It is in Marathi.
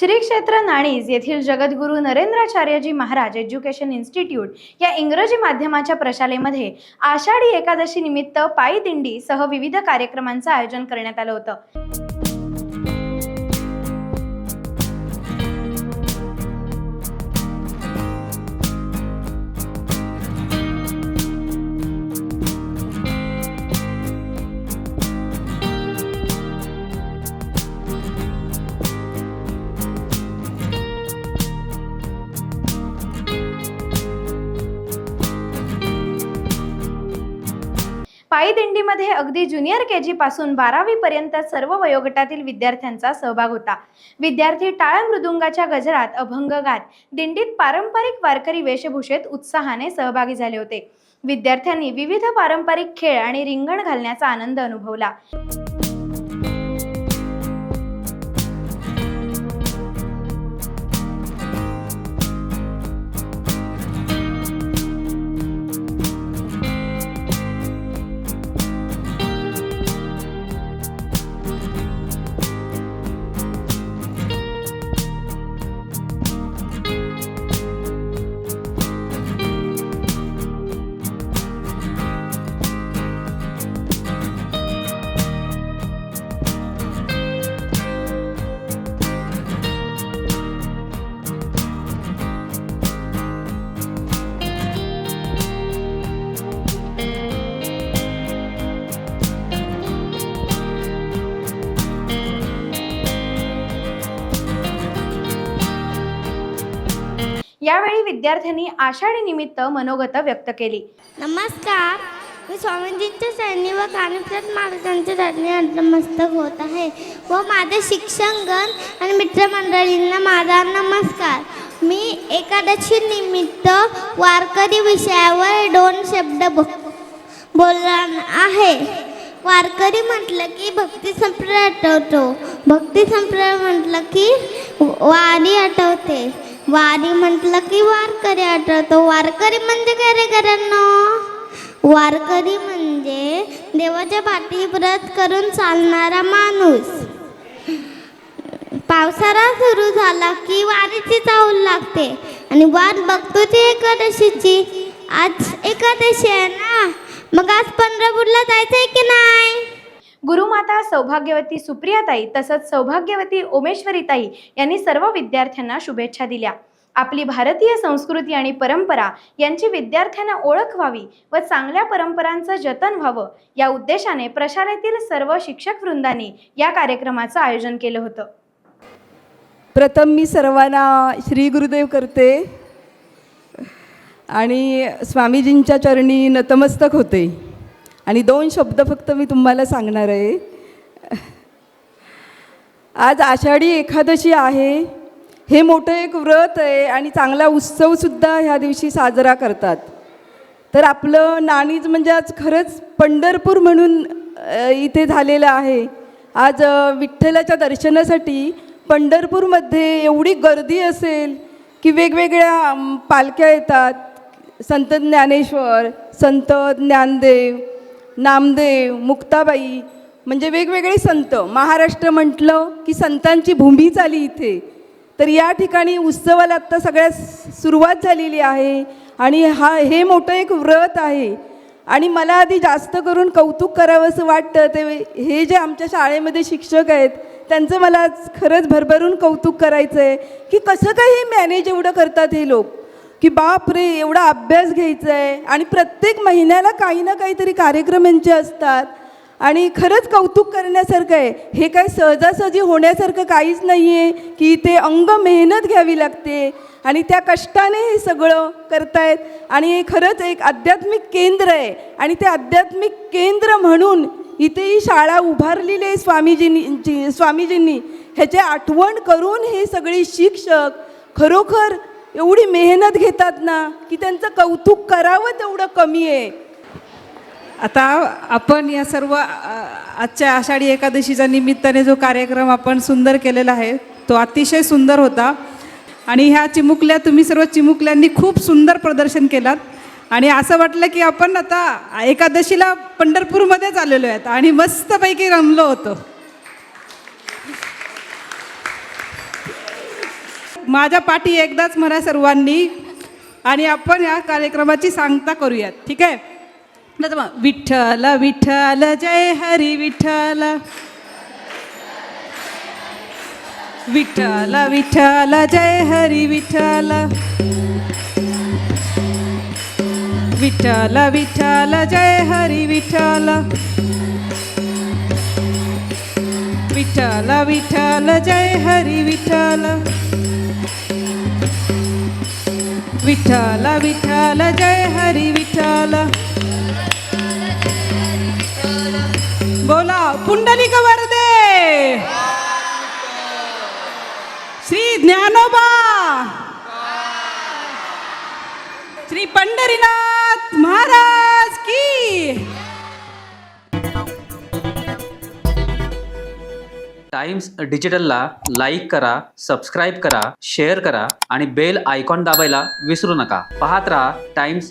श्री क्षेत्र नाणीज येथील जगद्गुरू नरेंद्राचार्यजी महाराज एज्युकेशन इन्स्टिट्यूट या इंग्रजी माध्यमाच्या प्रशालेमध्ये आषाढी एकादशी निमित्त पायी दिंडी सह विविध कार्यक्रमांचं आयोजन करण्यात आलं होतं। पायी दिंडीमध्ये अगदी ज्युनियर केजी पासून 12वी पर्यंत सर्व वयोगटातील विद्यार्थ्यांचा सहभाग होता। विद्यार्थी टाळ मृदुंगाच्या गजरात अभंग गात दिंडीत पारंपरिक वारकरी वेशभूषेत उत्साहाने सहभागी झाले होते। विद्यार्थ्यांनी विविध पारंपरिक खेळ आणि रिंगण घालण्याचा आनंद अनुभवला। यावेळी विद्यार्थ्यांनी आषाढी निमित्त मनोगत व्यक्त केली। नमस्कार, मी स्वामीजींच्या चरणी व कानिफनाथ महाराजांच्या चरणी नतमस्तक होत आहे व माझे शिक्षकगण आणि मित्रमंडळींना माझा नमस्कार। मी एकादशी निमित्त वारकरी विषयावर 2 शब्द बोलणार आहे। वारकरी म्हटलं की भक्ती संप्रदाय आठवतो, भक्ती संप्रदाय म्हटलं की वारी आठवते, वारी म्हटलं की वारकरी आठवतो। वारकरी म्हणजे काय रे घरांनो? वारकरी म्हणजे देवाच्या पाठी व्रत करून चालणारा माणूस। पावसाळा सुरू झाला की वारीची चाहूल लागते आणि वाट बघतो ती एकादशीची। आज एकादशी आहे ना, मग आज पंढरपूरला जायचंय की नाही? गुरुमाता सौभाग्यवती सुप्रियाताई तसंच सौभाग्यवती ओमेश्वरीताई यांनी सर्व विद्यार्थ्यांना शुभेच्छा दिल्या। आपली भारतीय संस्कृती आणि परंपरा यांची विद्यार्थ्यांना ओळख व्हावी व चांगल्या परंपरांचं जतन व्हावं या उद्देशाने प्रशालेतील सर्व शिक्षक वृंदांनी या कार्यक्रमाचं आयोजन केलं होतं। प्रथम मी सर्वांना श्री गुरुदेव करते आणि स्वामीजींच्या चरणी नतमस्तक होते आणि 2 शब्द फक्त मी तुम्हाला सांगणार आहे। आज आषाढी एकादशी आहे, हे मोठं एक व्रत आहे आणि चांगला उत्सवसुद्धा ह्या दिवशी साजरा करतात। तर आपलं नाणीज म्हणजे आज खरंच पंढरपूर म्हणून इथे झालेलं आहे। आज विठ्ठलाच्या दर्शनासाठी पंढरपूरमध्ये एवढी गर्दी असेल की वेगवेगळ्या पालख्या येतात। संत ज्ञानेश्वर, संत ज्ञानदेव, नामदेव, मुक्ताबाई म्हणजे वेगवेगळे संत। महाराष्ट्र म्हटलं की संतांची भूमी आली इथे। तर या ठिकाणी उत्सवाला आत्ता सगळ्यात सुरुवात झालेली आहे आणि हे मोठं एक व्रत आहे। आणि मला आधी जास्त करून कौतुक करावं असं वाटतं ते हे जे आमच्या शाळेमध्ये शिक्षक आहेत त्यांचं मला आज खरंच भरभरून कौतुक करायचं आहे की कसं काय हे मॅनेज एवढं करतात हे लोक, की बाप रे एवढा अभ्यास घ्यायचा आहे आणि प्रत्येक महिन्याला काही ना काहीतरी कार्यक्रम यांचे असतात आणि खरंच कौतुक करण्यासारखं आहे। हे काय सहजासहजी होण्यासारखं काहीच नाही आहे की इथे अंग मेहनत घ्यावी लागते आणि त्या कष्टाने हे सगळं करतायत आणि हे खरंच एक आध्यात्मिक केंद्र आहे आणि ते आध्यात्मिक केंद्र म्हणून इथे ही शाळा उभारलेली आहे स्वामीजींनी ह्याची आठवण करून हे सगळे शिक्षक खरोखर एवढी मेहनत घेतात ना की त्यांचं कौतुक करावं तेवढं कमी आहे। आता आपण या सर्व आजच्या आषाढी एकादशीच्या निमित्ताने जो कार्यक्रम आपण सुंदर केलेला आहे तो अतिशय सुंदर होता आणि ह्या चिमुकल्या तुम्ही सर्व चिमुकल्यांनी खूप सुंदर प्रदर्शन केलात आणि असं वाटलं की आपण आता एकादशीला पंढरपूरमध्येच आलेलो आहेत आणि मस्तपैकी रमलो होतो। माझ्या पाठी एकदाच म्हणा सर्वांनी, आणि आपण या कार्यक्रमाची सांगता करूयात. ठीक आहे. आता मग विठ्ठल विठ्ठल जय हरी विठ्ठल, विठ्ठल विठ्ठल जय हरी विठ्ठल, विठ्ठल विठ्ठल जय हरी विठ्ठल, विठ्ठल विठ्ठल जय हरी विठ्ठल, विठ्ठल विठ्ठल जय हरी विठ्ठल. बोला पुंडलिक वरदे, श्री ज्ञानोबा, श्री पंढरीनाथ महाराज की. टाइम्स डिजिटलला लाईक करा, सबस्क्राईब करा, शेअर करा आणि बेल आयकॉन दाबायला विसरू नका. पाहत रहा टाइम्स